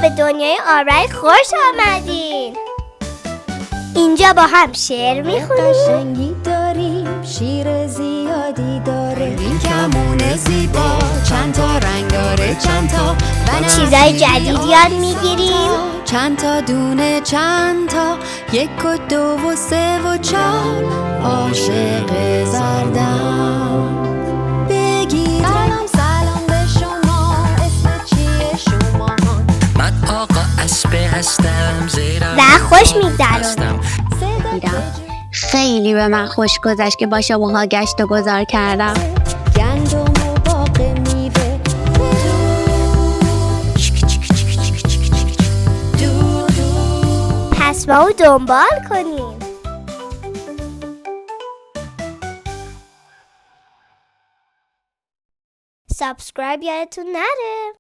به دنیای آرای خوش آمدین. اینجا با هم شعر میخونیم. قشنگی داریم، شیر زیادی داره، این کمون زیبا چند تا رنگ داره، چند تا چیزای جدید یاد میگیریم. چند تا دونه، چند تا، 1 و 2 و 3 و 4. عاشق زردم بگید سلام به شما، اسم چیه شما؟ من آقا اسبه هستم، زیرم و خوش میگذرونیم. خیلی به من خوش گذشت که با شماها گشت و گذار کردم. گندم و باغ میوه، پس ما رو دنبال کنیم. سابسکرایب یادتون نره.